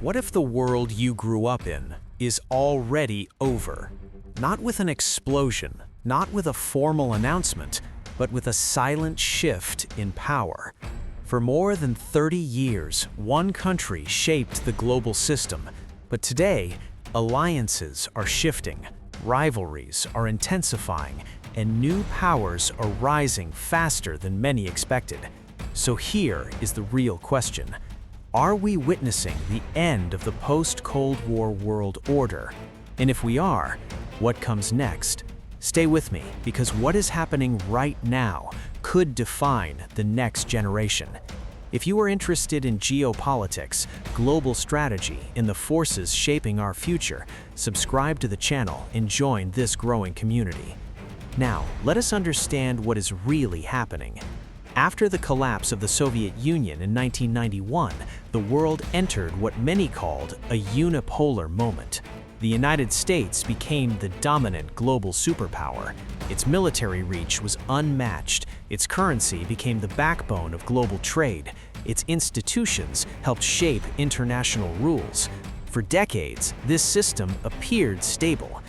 What if the world you grew up in is already over? Not with an explosion, not with a formal announcement, but with a silent shift in power. For more than 30 years, one country shaped the global system, but today, alliances are shifting, rivalries are intensifying, and new powers are rising faster than many expected. So here is the real question. Are we witnessing the end of the post-Cold War world order? And if we are, what comes next? Stay with me, because what is happening right now could define the next generation. If you are interested in geopolitics, global strategy, and the forces shaping our future, subscribe to the channel and join this growing community. Now, let us understand what is really happening. After the collapse of the Soviet Union in 1991, the world entered what many called a unipolar moment. The United States became the dominant global superpower. Its military reach was unmatched. Its currency became the backbone of global trade. Its institutions helped shape international rules. For decades, this system appeared stable.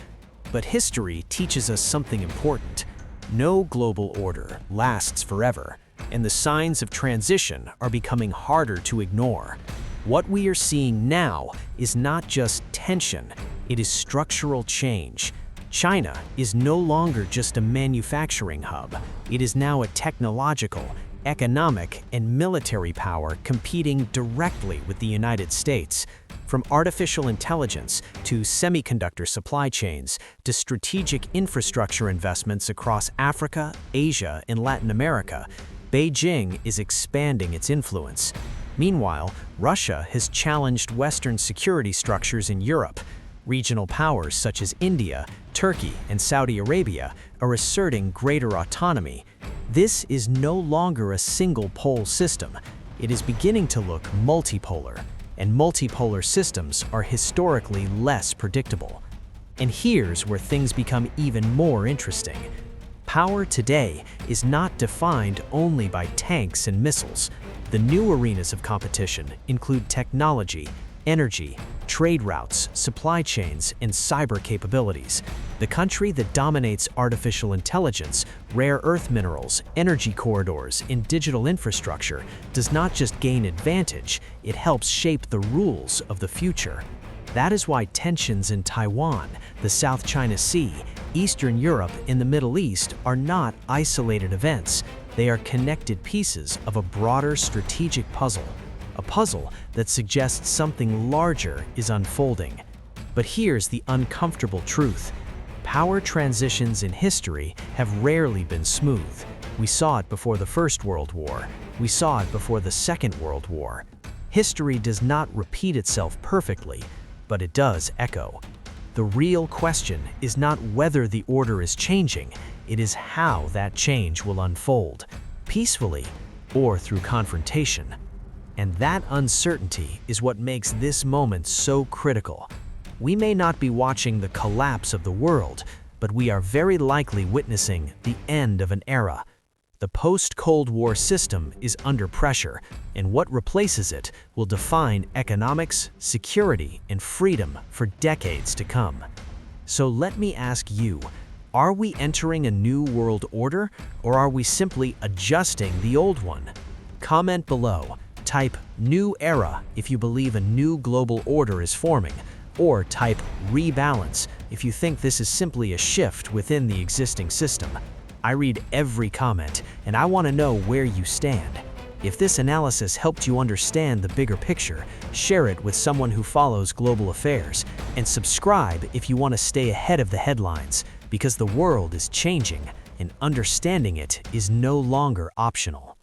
But history teaches us something important. No global order lasts forever, and the signs of transition are becoming harder to ignore. What we are seeing now is not just tension, it is structural change. China is no longer just a manufacturing hub. It is now a technological, economic, and military power competing directly with the United States. From artificial intelligence to semiconductor supply chains to strategic infrastructure investments across Africa, Asia, and Latin America, Beijing is expanding its influence. Meanwhile, Russia has challenged Western security structures in Europe. Regional powers such as India, Turkey, and Saudi Arabia are asserting greater autonomy. This is no longer a single-pole system. It is beginning to look multipolar, and multipolar systems are historically less predictable. And here's where things become even more interesting. Power today is not defined only by tanks and missiles. The new arenas of competition include technology, energy, trade routes, supply chains, and cyber capabilities. The country that dominates artificial intelligence, rare earth minerals, energy corridors, and digital infrastructure does not just gain advantage, it helps shape the rules of the future. That is why tensions in Taiwan, the South China Sea, Eastern Europe, and the Middle East are not isolated events. They are connected pieces of a broader strategic puzzle. A puzzle that suggests something larger is unfolding. But here's the uncomfortable truth. Power transitions in history have rarely been smooth. We saw it before the First World War. We saw it before the Second World War. History does not repeat itself perfectly, but it does echo. The real question is not whether the order is changing, it is how that change will unfold, peacefully or through confrontation. And that uncertainty is what makes this moment so critical. We may not be watching the collapse of the world, but we are very likely witnessing the end of an era. The post-Cold War system is under pressure, and what replaces it will define economics, security, and freedom for decades to come. So let me ask you, are we entering a new world order, or are we simply adjusting the old one? Comment below. Type "new era" if you believe a new global order is forming, or type "rebalance" if you think this is simply a shift within the existing system. I read every comment, and I want to know where you stand. If this analysis helped you understand the bigger picture, share it with someone who follows global affairs, and subscribe if you want to stay ahead of the headlines, because the world is changing, and understanding it is no longer optional.